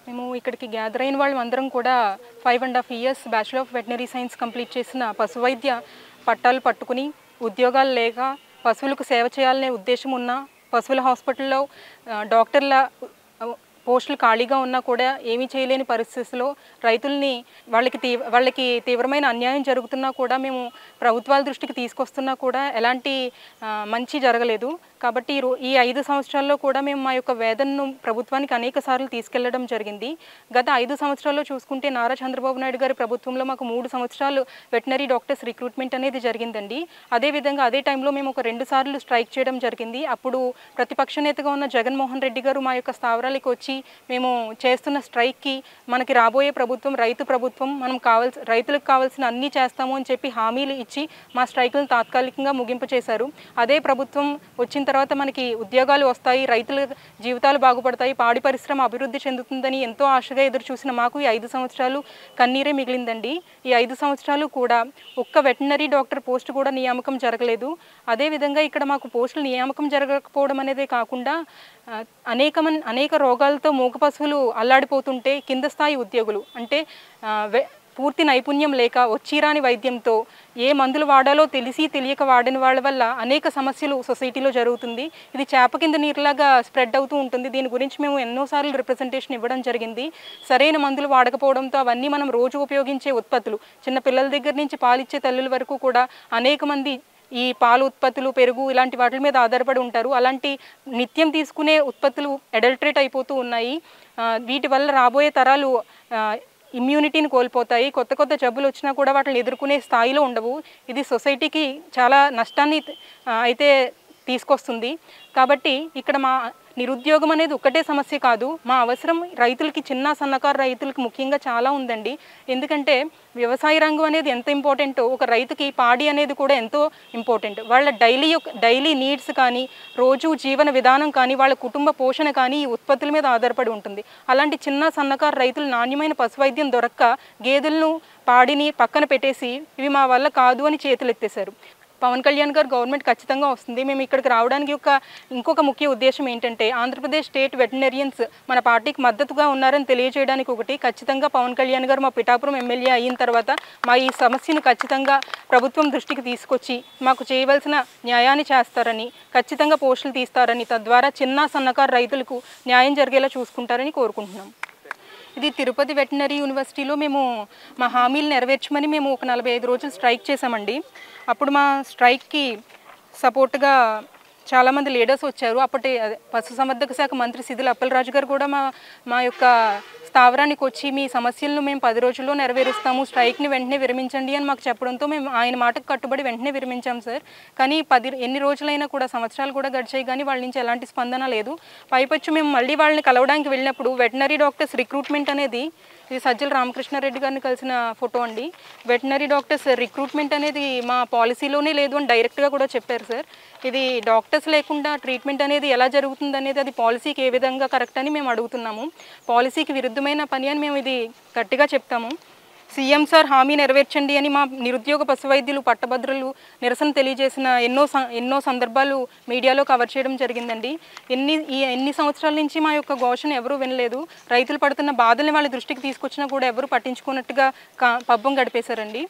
మేము ఇక్కడికి గ్యాదర్ అయిన వాళ్ళందరం కూడా 5.5 years bachelor of veterinary science complete చేసిన పశువైద్య పట్టాలు పట్టుకుని ఉద్యోగాలు లేక పశువులకు సేవ చేయాలనే ఉద్దేశం ఉన్న పశువుల హాస్పిటల్లో డాక్టర్ల పోస్టులు ఖాళీగా ఉన్నా కూడా ఏమీ చేయలేని పరిస్థితుల్లో రైతుల్ని వాళ్ళకి తీవ్రమైన అన్యాయం జరుగుతున్నా కూడా మేము ప్రభుత్వాల దృష్టికి తీసుకొస్తున్నా కూడా ఎలాంటి మంచి జరగలేదు. కాబట్టి ఈ 5 సంవత్సరాల్లో కూడా మేము మా యొక్క వేదనను ప్రభుత్వానికి అనేక సార్లు తీసుకెళ్లడం జరిగింది. గత 5 సంవత్సరాల్లో చూసుకుంటే నారా చంద్రబాబు నాయుడు గారి ప్రభుత్వంలో మాకు 3 సంవత్సరాలు వెటనరీ డాక్టర్స్ రిక్రూట్మెంట్ అనేది జరిగిందండి. అదేవిధంగా అదే టైంలో మేము ఒక 2 సార్లు స్ట్రైక్ చేయడం జరిగింది. అప్పుడు ప్రతిపక్ష నేతగా ఉన్న జగన్మోహన్ రెడ్డి గారు మా యొక్క స్థావరాలకు వచ్చి మేము చేస్తున్న స్ట్రైక్కి మనకి రాబోయే ప్రభుత్వం రైతు ప్రభుత్వం, మనం రైతులకు కావాల్సిన అన్నీ చేస్తాము అని చెప్పి హామీలు ఇచ్చి మా స్ట్రైకులను తాత్కాలికంగా ముగింపు చేశారు. అదే ప్రభుత్వం వచ్చిన తర్వాత మనకి ఉద్యోగాలు వస్తాయి, రైతుల జీవితాలు బాగుపడతాయి, పాడి పరిశ్రమ అభివృద్ధి చెందుతుందని ఎంతో ఆశగా ఎదురు చూసిన మాకు ఈ 5 సంవత్సరాలు కన్నీరే మిగిలిందండి. ఈ 5 సంవత్సరాలు కూడా ఒక్క వెటనరీ డాక్టర్ పోస్ట్ కూడా నియామకం జరగలేదు. అదేవిధంగా ఇక్కడ మాకు పోస్టులు నియామకం జరగకపోవడం అనేదే కాకుండా అనేక రోగాలతో మూగ పశువులు అల్లాడిపోతుంటే కింద స్థాయి ఉద్యోగులు అంటే పూర్తి నైపుణ్యం లేక వచ్చిరాని వైద్యంతో ఏ మందులు వాడాలో తెలియక వాడిన వాళ్ళ వల్ల అనేక సమస్యలు సొసైటీలో జరుగుతుంది. ఇది చేప కింద నీరులాగా స్ప్రెడ్ అవుతూ ఉంటుంది. దీని గురించి మేము ఎన్నోసార్లు రిప్రజెంటేషన్ ఇవ్వడం జరిగింది. సరైన మందులు వాడకపోవడంతో అవన్నీ మనం రోజు ఉపయోగించే ఉత్పత్తులు, చిన్న పిల్లల దగ్గర నుంచి పాలిచ్చే తల్లుల వరకు కూడా అనేక మంది ఈ పాలు ఉత్పత్తులు, పెరుగు ఇలాంటి వాటి మీద ఆధారపడి ఉంటారు. అలాంటి నిత్యం తీసుకునే ఉత్పత్తులు అడల్టరేట్ అయిపోతూ ఉన్నాయి. వీటి వల్ల రాబోయే తరాలు ఇమ్యూనిటీని కోల్పోతాయి. కొత్త జబ్బులు వచ్చినా కూడా వాటిని ఎదుర్కొనే స్థాయిలో ఉండవు. ఇది సొసైటీకి చాలా నష్టాన్ని అయితే తీసుకొస్తుంది. కాబట్టి ఇక్కడ మా నిరుద్యోగం అనేది ఒక్కటే సమస్య కాదు, మా అవసరం రైతులకి, చిన్న సన్నకారు రైతులకి ముఖ్యంగా చాలా ఉందండి. ఎందుకంటే వ్యవసాయ రంగం అనేది ఎంత ఇంపార్టెంటో ఒక రైతుకి పాడి అనేది కూడా ఎంతో ఇంపార్టెంట్. వాళ్ళ డైలీ నీడ్స్ కానీ, రోజు జీవన విధానం కానీ, వాళ్ళ కుటుంబ పోషణ కానీ ఈ ఉత్పత్తుల మీద ఆధారపడి ఉంటుంది. అలాంటి చిన్న సన్నకారు రైతులు నాణ్యమైన పశువైద్యం దొరక్క గేదెలను, పాడిని పక్కన పెట్టేసి ఇవి మా వల్ల కాదు అని చేతులెత్తేశారు. పవన్ కళ్యాణ్ గారు గవర్నమెంట్ ఖచ్చితంగా వస్తుంది. మేము ఇక్కడికి రావడానికి ఇంకొక ముఖ్య ఉద్దేశం ఏంటంటే ఆంధ్రప్రదేశ్ స్టేట్ వెటనరియన్స్ మన పార్టీకి మద్దతుగా ఉన్నారని తెలియజేయడానికి ఒకటి, ఖచ్చితంగా పవన్ కళ్యాణ్ గారు మా పిఠాపురం ఎమ్మెల్యే అయిన తర్వాత మా ఈ సమస్యను ఖచ్చితంగా ప్రభుత్వం దృష్టికి తీసుకొచ్చి మాకు చేయవలసిన న్యాయాన్ని చేస్తారని, ఖచ్చితంగా పోస్టులు తీస్తారని, తద్వారా చిన్న సన్నకారు రైతులకు న్యాయం జరిగేలా చూసుకుంటారని కోరుకుంటున్నాం. ఇది తిరుపతి వెటనరీ యూనివర్సిటీలో మేము మా హామీలు నెరవేర్చమని మేము ఒక 45 రోజులు స్ట్రైక్ చేశామండి. అప్పుడు మా స్ట్రైక్కి సపోర్ట్గా చాలామంది లీడర్స్ వచ్చారు. అప్పటి పశుసంవర్ధక శాఖ మంత్రి సిద్దిల అప్పలరాజు గారు కూడా మా యొక్క స్థావరానికి వచ్చి మీ సమస్యలను మేము 10 రోజుల్లో నెరవేరుస్తాము, స్ట్రైక్ని వెంటనే విరమించండి అని మాకు చెప్పడంతో మేము ఆయన మాటకు కట్టుబడి వెంటనే విరమించాం సార్. కానీ ఎన్ని రోజులైనా కూడా, సంవత్సరాలు కూడా గడిచాయి కానీ వాళ్ళ నుంచి ఎలాంటి స్పందన లేదు. పైపచ్చు మేము మళ్ళీ వాళ్ళని కలవడానికి వెళ్ళినప్పుడు వెటనరీ డాక్టర్స్ రిక్రూట్మెంట్ అనేది, ఇది సజ్జల రామకృష్ణారెడ్డి గారిని కలిసిన ఫోటో అండి, వెటనరీ డాక్టర్స్ రిక్రూట్మెంట్ అనేది మా పాలసీలోనే లేదు అని డైరెక్ట్గా కూడా చెప్పారు సార్. ఇది డాక్టర్స్ లేకుండా ట్రీట్మెంట్ అనేది ఎలా జరుగుతుంది అనేది అది పాలసీకి ఏ విధంగా కరెక్ట్ అని మేము అడుగుతున్నాము. పాలసీకి విరుద్ధమైన పని అని మేము ఇది గట్టిగా చెప్తాము. సీఎం సార్ హామీ నెరవేర్చండి అని మా నిరుద్యోగ పశువైద్యులు, పట్టభద్రులు నిరసన తెలియజేసిన ఎన్నో సందర్భాలు మీడియాలో కవర్ చేయడం జరిగిందండి. ఎన్ని సంవత్సరాల నుంచి మా యొక్క ఘోషను ఎవరూ వినలేదు. రైతులు పడుతున్న బాధల్ని వాళ్ళ దృష్టికి తీసుకొచ్చినా కూడా ఎవరు పట్టించుకున్నట్టుగా పబ్బం గడిపేశారండి.